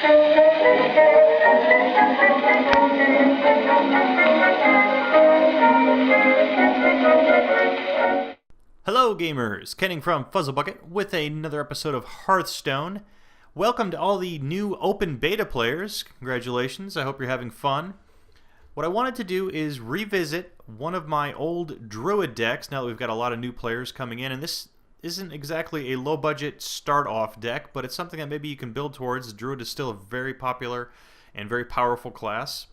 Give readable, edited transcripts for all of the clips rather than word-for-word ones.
Hello gamers, Kenning from Fuzzle Bukkit with another episode of Hearthstone. Welcome to all the new open beta players. Congratulations, I hope you're having fun. What I wanted to do is revisit one of my old Druid decks now that we've got a lot of new players coming in, and this isn't exactly a low budget start off deck, but it's something that maybe you can build towards. Druid is still a very popular and very powerful class.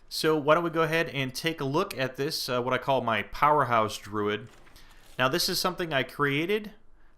So why don't we go ahead and take a look at this, what I call my Powerhouse Druid. Now this is something I created,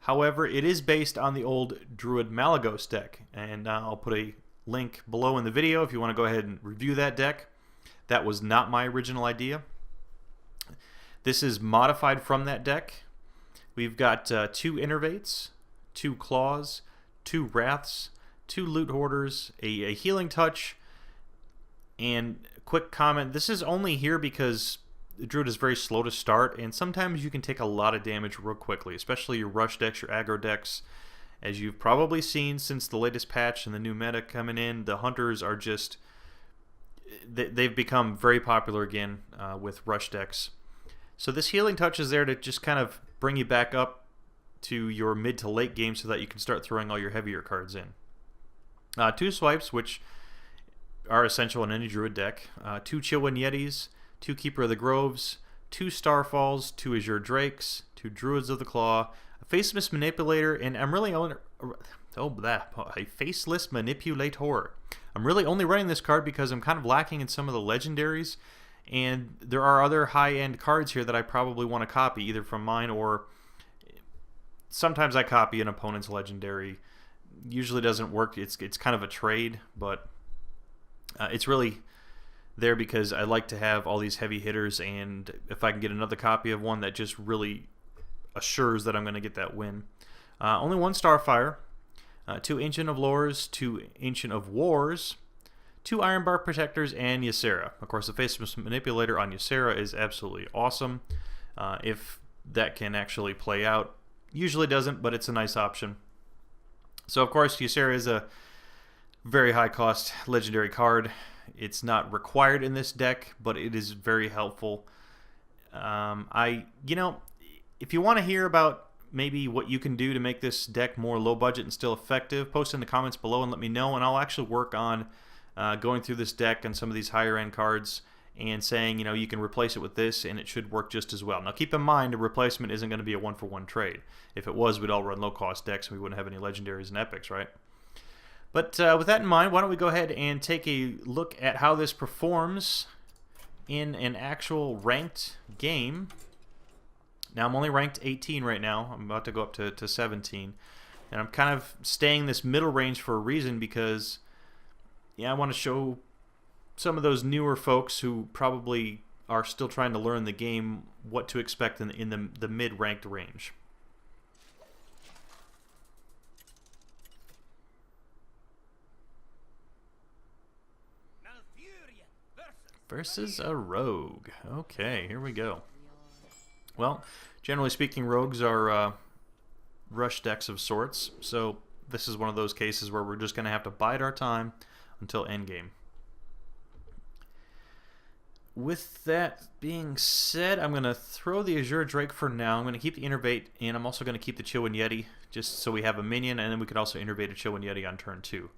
however it is based on the old Druid Malygos deck, and I'll put a link below in the video if you want to go ahead and review that deck. That was not my original idea. This is modified from that deck. We've got 2 Innervates, 2 Claws, 2 Wraths, 2 Loot Hoarders, a Healing Touch, and quick comment, this is only here because the Druid is very slow to start, and sometimes you can take a lot of damage real quickly, especially your rush decks, your aggro decks. As you've probably seen since the latest patch and the new meta coming in, the Hunters are just, they've become very popular again with rush decks. So this Healing Touch is there to just kind of bring you back up to your mid to late game so that you can start throwing all your heavier cards in. 2 Swipes, which are essential in any Druid deck. 2 Chillwind Yetis, 2 Keeper of the Groves, 2 Starfalls, 2 Azure Drakes, 2 Druids of the Claw, a Faceless Manipulator, and I'm really only... a Faceless Manipulator. I'm really only running this card because I'm kind of lacking in some of the legendaries, and there are other high-end cards here that I probably want to copy, either from mine or... Sometimes I copy an opponent's legendary. Usually doesn't work. It's kind of a trade, but... it's really there because I like to have all these heavy hitters, and if I can get another copy of one that just really assures that I'm going to get that win. Only 1 Starfire, 2 Ancient of Lores, 2 Ancient of Wars, 2 Ironbark Protectors, and Ysera. Of course, the Faceless Manipulator on Ysera is absolutely awesome. If that can actually play out. Usually doesn't, but it's a nice option. So, of course, Ysera is a very high cost legendary card. It's not required in this deck, but it is very helpful. If you want to hear about maybe what you can do to make this deck more low budget and still effective, post in the comments below and let me know, and I'll actually work on going through this deck and some of these higher end cards and saying, you can replace it with this and it should work just as well. Now keep in mind, a replacement isn't going to be a 1-for-1 trade. If it was, we'd all run low cost decks and we wouldn't have any legendaries and epics, right? But with that in mind, why don't we go ahead and take a look at how this performs in an actual ranked game. Now, I'm only ranked 18 right now. I'm about to go up to 17. And I'm kind of staying this middle range for a reason because, I want to show some of those newer folks who probably are still trying to learn the game what to expect in the mid-ranked range. Versus a rogue. Okay, here we go. Well, generally speaking, rogues are rush decks of sorts, so this is one of those cases where we're just going to have to bide our time until endgame. With that being said, I'm going to throw the Azure Drake for now. I'm going to keep the Innervate, and I'm also going to keep the Chillwind Yeti, just so we have a minion, and then we could also Innervate a Chillwind Yeti on turn 2.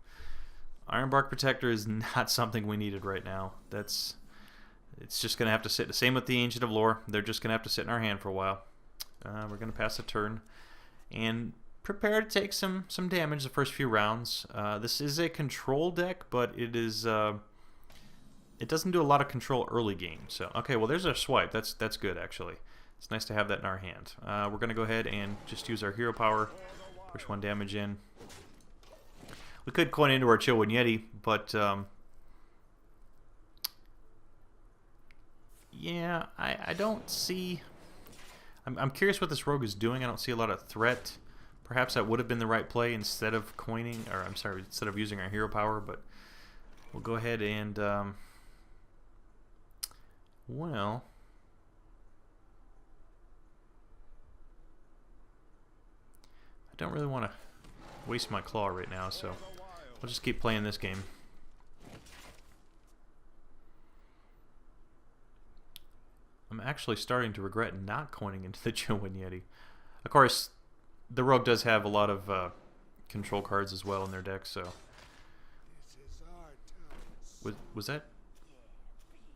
Ironbark Protector is not something we needed right now. It's just going to have to sit. The same with the Ancient of Lore. They're just going to have to sit in our hand for a while. We're going to pass a turn and prepare to take some damage the first few rounds. This is a control deck, but it is it doesn't do a lot of control early game. So okay, well there's our swipe. That's good actually. It's nice to have that in our hand. We're going to go ahead and just use our hero power, push 1 damage in. We could coin into our Chillwind Yeti, but yeah, I don't see... I'm curious what this rogue is doing. I don't see a lot of threat. Perhaps that would have been the right play instead of coining, or I'm sorry, instead of using our hero power, but we'll go ahead and, well... I don't really want to waste my claw right now, so We'll just keep playing this game. I'm actually starting to regret not coining into the Chillwind Yeti. Of course, the Rogue does have a lot of control cards as well in their deck, so... Was that...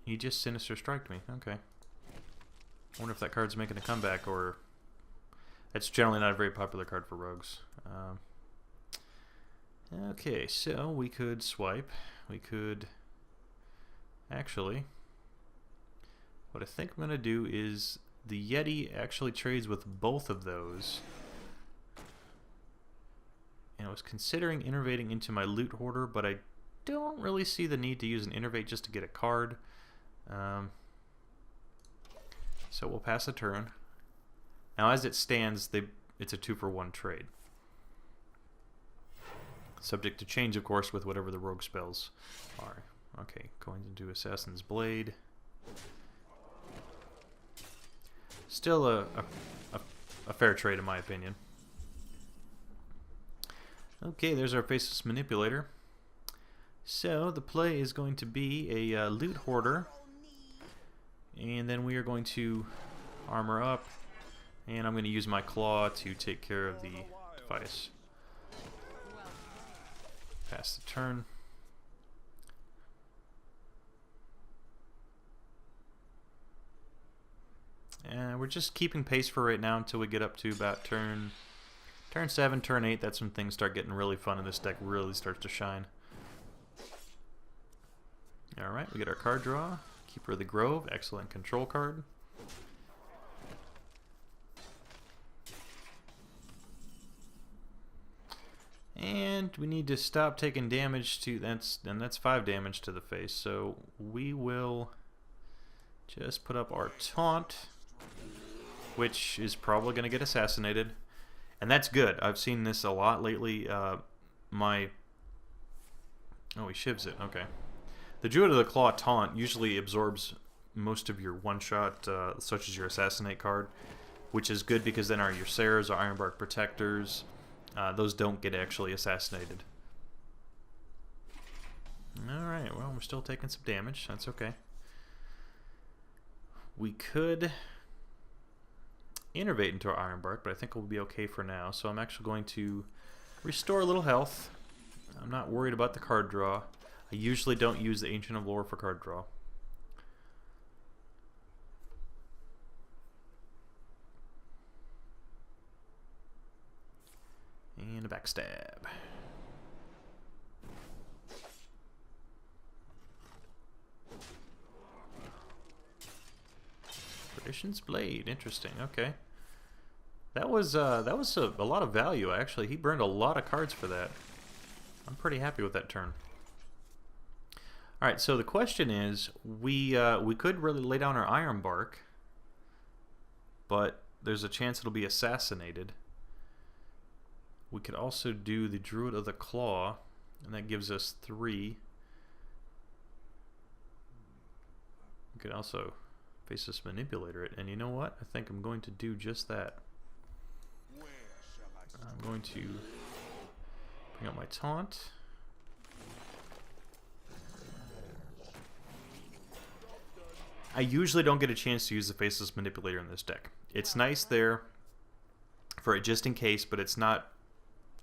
He just Sinister Striked me. Okay. I wonder if that card's making a comeback, or... That's generally not a very popular card for Rogues. Okay, so we could swipe. We could... Actually... What I think I'm going to do is... The Yeti actually trades with both of those. And I was considering innervating into my Loot Hoarder, but I don't really see the need to use an Innervate just to get a card. So we'll pass a turn. Now as it stands, it's a 2-for-1 trade. Subject to change, of course, with whatever the rogue spells are. Okay, going into Assassin's Blade. Still a fair trade in my opinion. Okay, there's our Faceless Manipulator. So the play is going to be a Loot Hoarder, and then we are going to armor up, and I'm going to use my claw to take care of the device. Pass the turn. And we're just keeping pace for right now until we get up to about turn 7, turn 8. That's when things start getting really fun and this deck really starts to shine. Alright, we get our card draw. Keeper of the Grove, excellent control card. And we need to stop taking damage to that's 5 damage to the face. So we will just put up our taunt, which is probably going to get assassinated. And that's good. I've seen this a lot lately. Oh, he shivs it. Okay. The Druid of the Claw taunt usually absorbs most of your one-shot, such as your Assassinate card, which is good because then our Yseras, our Ironbark Protectors, those don't get actually assassinated. Alright, well, we're still taking some damage. That's okay. We could innervate into our Ironbark, but I think we'll be okay for now. So I'm actually going to restore a little health. I'm not worried about the card draw. I usually don't use the Ancient of Lore for card draw. And a backstab. Perdition's Blade, interesting. Okay, that was a lot of value actually. He burned a lot of cards for that. I'm pretty happy with that turn. All right, so the question is, we could really lay down our Ironbark, but there's a chance it'll be assassinated. We could also do the Druid of the Claw, and that gives us 3. We could also Faceless Manipulator it, and you know what? I think I'm going to do just that. I'm going to bring up my taunt. I usually don't get a chance to use the Faceless Manipulator in this deck. It's nice there for it just in case, but it's not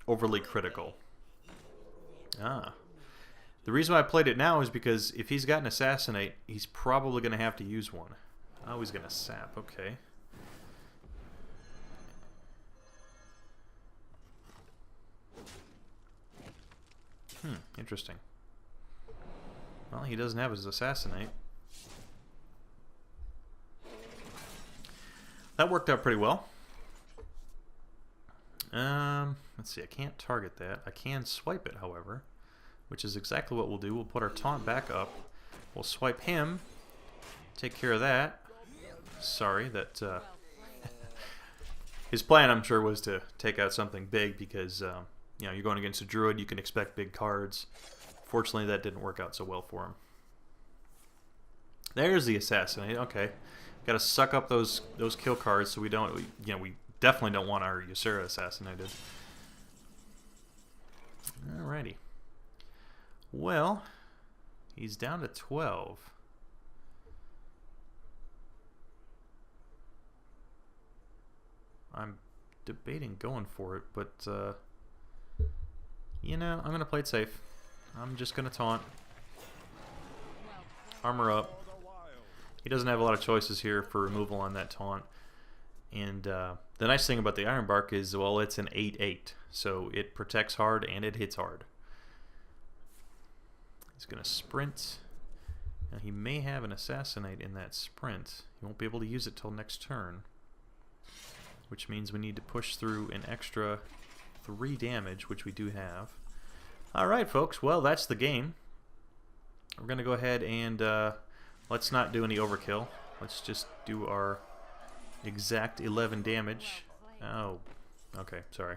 overly critical. The reason why I played it now is because if he's got an Assassinate, he's probably going to have to use one. Oh, he's going to sap. Okay. Interesting. Well, he doesn't have his Assassinate. That worked out pretty well. Let's see, I can't target that. I can swipe it, however, which is exactly what we'll do. We'll put our taunt back up. We'll swipe him. Take care of that. Sorry, that his plan, I'm sure, was to take out something big because you know, you're going against a Druid. You can expect big cards. Fortunately, that didn't work out so well for him. There's the Assassinate. Okay. Got to suck up those kill cards so we definitely don't want our Ysera assassinated. Alrighty. Well, he's down to 12. I'm debating going for it, but you know, I'm gonna play it safe. I'm just gonna taunt. Armor up. He doesn't have a lot of choices here for removal on that taunt. And the nice thing about the Ironbark is, well, it's an 8/8, so it protects hard and it hits hard. He's gonna sprint. Now he may have an Assassinate in that sprint. He won't be able to use it till next turn, which means we need to push through an extra 3 damage, which we do have. Alright folks, well that's the game. We're going to go ahead and let's not do any overkill. Let's just do our exact 11 damage. Oh, okay, sorry.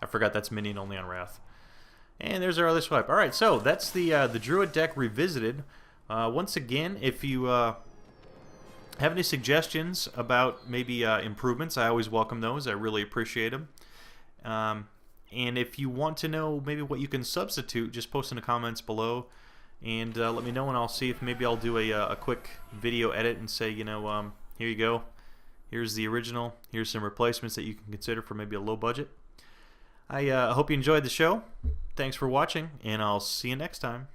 I forgot that's minion only on Wrath. And there's our other swipe. Alright, so that's the Druid deck revisited. Once again, if you have any suggestions about maybe improvements, I always welcome those. I really appreciate them. And if you want to know maybe what you can substitute, just post in the comments below and let me know, and I'll see if maybe I'll do a quick video edit and say, you know, here you go. Here's the original. Here's some replacements that you can consider for maybe a low budget. I hope you enjoyed the show. Thanks for watching, and I'll see you next time.